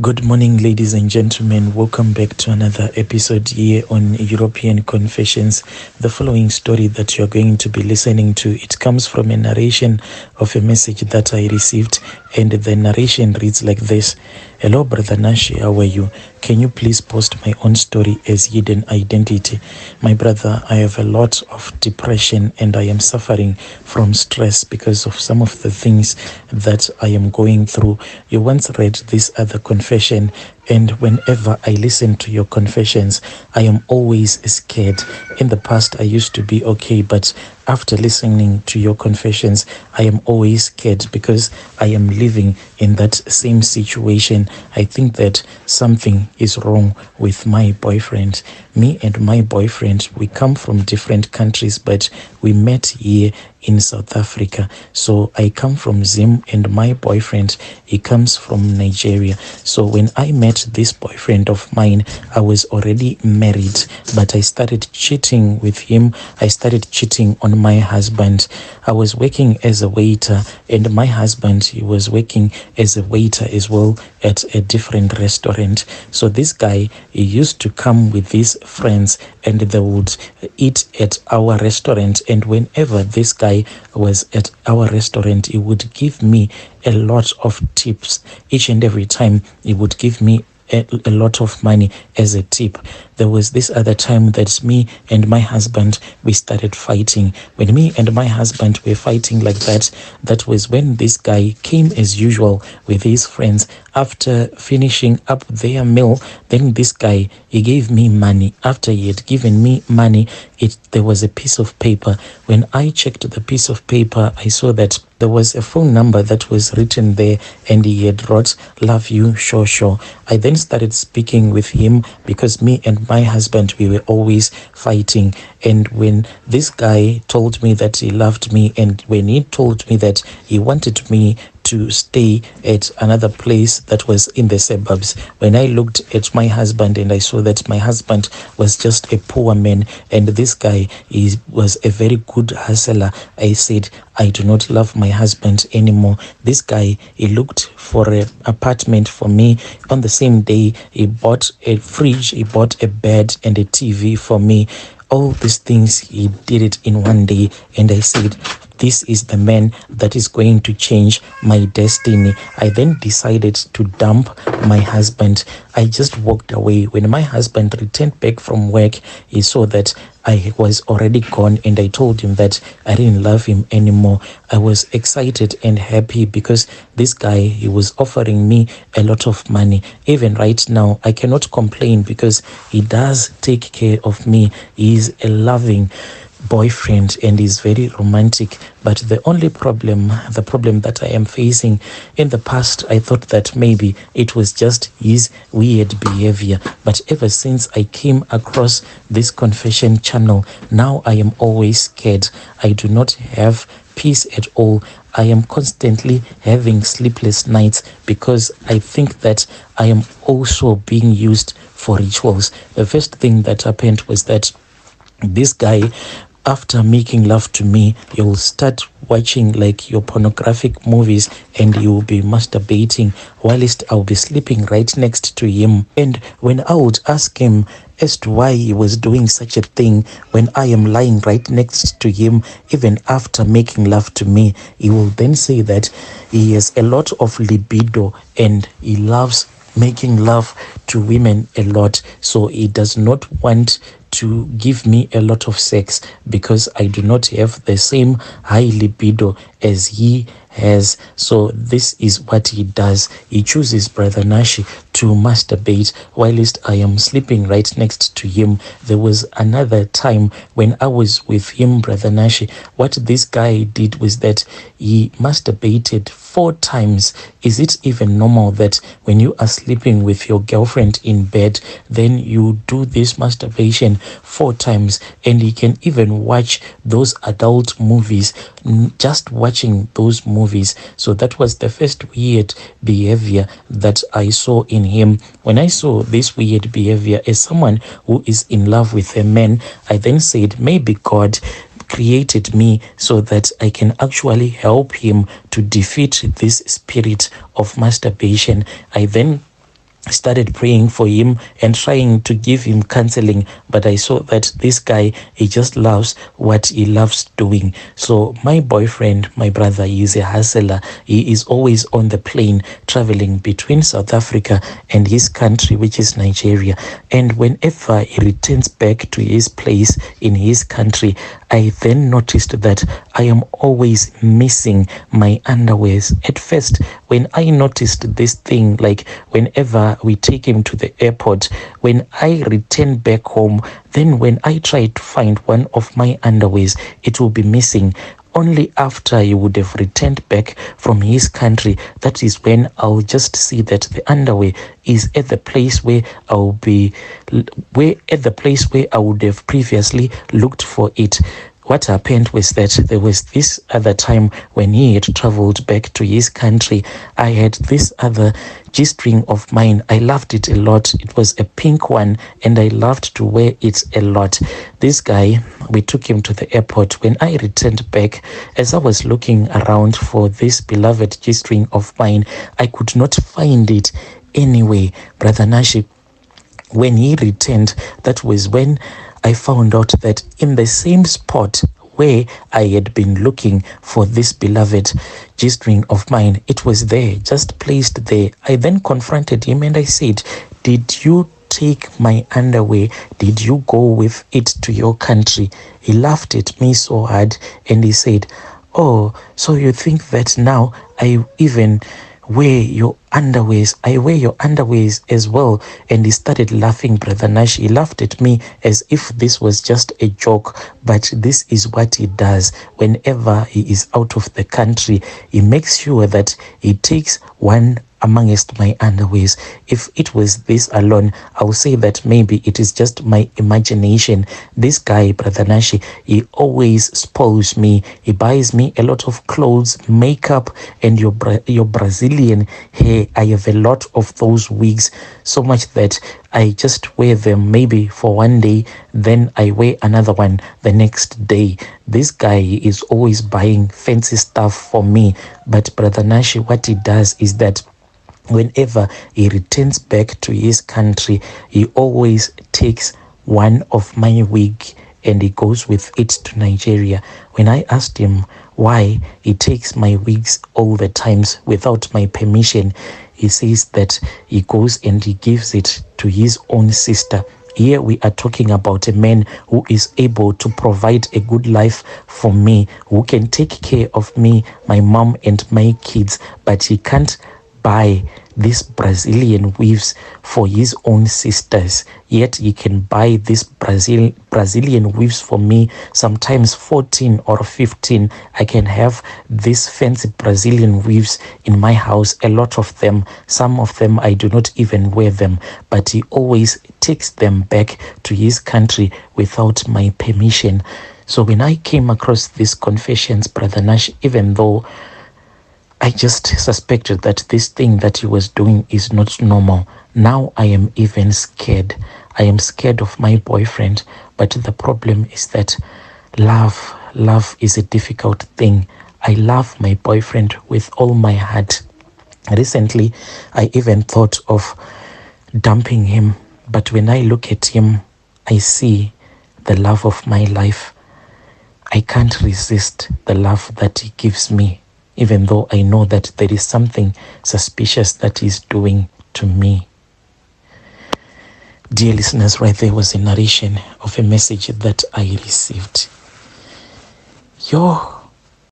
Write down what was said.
Good morning, ladies and gentlemen. Welcome back to another episode here on European Confessions. The following story that you're going to be listening to, it comes from a narration of a message that I received, and the narration reads like this. Hello, Brother Nashi, how are you? Can you please post my own story as hidden identity? My brother, I have a lot of depression and I am suffering from stress because of some of the things that I am going through. You once read this other confession, and whenever I listen to your confessions, I am always scared. In the past, I used to be okay, but after listening to your confessions, I am always scared because I am living in that same situation. I think that something is wrong with my boyfriend. Me and my boyfriend, we come from different countries, but we met here in South Africa. So I come from Zim, and my boyfriend, he comes from Nigeria. So when I met this boyfriend of mine, I was already married, but I started cheating with him. I started cheating on my husband. I was working as a waiter, and my husband, he was working as a waiter as well at a different restaurant. So this guy, he used to come with his friends and they would eat at our restaurant, and whenever this guy was at our restaurant, he would give me a lot of tips. Each and every time he would give me a lot of money as a tip. There was this other time that me and my husband, we started fighting. When me and my husband were fighting like that, that was when this guy came as usual with his friends. After finishing up their meal, then this guy, he gave me money. After he had given me money, there was a piece of paper. When I checked the piece of paper, I saw that there was a phone number that was written there, and he had wrote, "Love you, sure, sure." I then started speaking with him because me and my husband, we were always fighting. And when this guy told me that he loved me, and when he told me that he wanted me to stay at another place that was in the suburbs, when I looked at my husband and I saw that my husband was just a poor man and this guy was a very good hustler, I said, I do not love my husband anymore. This guy, he looked for an apartment for me. On the same day, he bought a fridge, he bought a bed and a TV for me. All these things, he did it in one day, and I said, this is the man that is going to change my destiny. I then decided to dump my husband. I just walked away. When my husband returned back from work, he saw that I was already gone, and I told him that I didn't love him anymore. I was excited and happy because this guy, he was offering me a lot of money. Even right now, I cannot complain because he does take care of me. He is a loving boyfriend and is very romantic. But the problem that I am facing, in the past, I thought that maybe it was just his weird behavior. But ever since I came across this confession channel, now I am always scared. I do not have peace at all. I am constantly having sleepless nights because I think that I am also being used for rituals. The first thing that happened was that this guy, after making love to me, you'll start watching like your pornographic movies and you'll be masturbating whilst I'll be sleeping right next to him. And when I would ask him as to why he was doing such a thing when I am lying right next to him, even after making love to me, he will then say that he has a lot of libido and he loves making love to women a lot. So he does not want to give me a lot of sex because I do not have the same high libido as he has. So this is what he does. He chooses, Brother Nashi, to masturbate whilst I am sleeping right next to him. There was another time when I was with him, Brother Nashi. What this guy did was that he masturbated 4 times. Is it even normal that when you are sleeping with your girlfriend in bed, then you do this masturbation 4 times? And he can even watch those adult movies, just watching those movies. So that was the first weird behavior that I saw in him. When I saw this weird behavior as someone who is in love with a man, I then said, maybe God created me so that I can actually help him to defeat this spirit of masturbation. I then started praying for him and trying to give him counseling, but I saw that this guy, he just loves what he loves doing. So my boyfriend, my brother, he is a hustler. He is always on the plane traveling between South Africa and his country, which is Nigeria. And whenever he returns back to his place in his country, I then noticed that I am always missing my underwears. At first, when I noticed this thing, like whenever we take him to the airport, when I return back home, then when I try to find one of my underwears, it will be missing. Only after he would have returned back from his country, that is when I'll just see that the underwear is at the place where I would have previously looked for it. What happened was that there was this other time when he had traveled back to his country. I had this other G-string of mine. I loved it a lot. It was a pink one and I loved to wear it a lot. This guy, we took him to the airport. When I returned back, as I was looking around for this beloved G-string of mine, I could not find it anyway. Brother Nashi, when he returned, that was when I found out that in the same spot where I had been looking for this beloved G-string of mine, it was there, just placed there. I then confronted him and I said, "Did you take my underwear? Did you go with it to your country?" He laughed at me so hard and he said, "Oh, so you think that now I even wear your underwears? I wear your underwears as well." And he started laughing, Brother Nash. He laughed at me as if this was just a joke, but this is what he does. Whenever he is out of the country, he makes sure that he takes one amongst my underwears. If it was this alone, I will say that maybe it is just my imagination. This guy, Brother Nashi, he always spoils me. He buys me a lot of clothes, makeup, and your Brazilian hair. I have a lot of those wigs, so much that I just wear them maybe for one day, then I wear another one the next day. This guy is always buying fancy stuff for me. But Brother Nashi, what he does is that whenever he returns back to his country, he always takes one of my wig and he goes with it to Nigeria. When I asked him why he takes my wigs all the times without my permission, he says that he goes and he gives it to his own sister. Here we are talking about a man who is able to provide a good life for me, who can take care of me, my mom, and my kids, but he can't buy these Brazilian weaves for his own sisters, yet he can buy these Brazilian weaves for me, sometimes 14 or 15. I can have these fancy Brazilian weaves in my house, a lot of them. Some of them I do not even wear them, but he always takes them back to his country without my permission. So when I came across these confessions, Brother Nash, even though I just suspected that this thing that he was doing is not normal, now I am even scared. I am scared of my boyfriend. But the problem is that love is a difficult thing. I love my boyfriend with all my heart. Recently, I even thought of dumping him. But when I look at him, I see the love of my life. I can't resist the love that he gives me, even though I know that there is something suspicious that he's doing to me. Dear listeners, right there was a narration of a message that I received.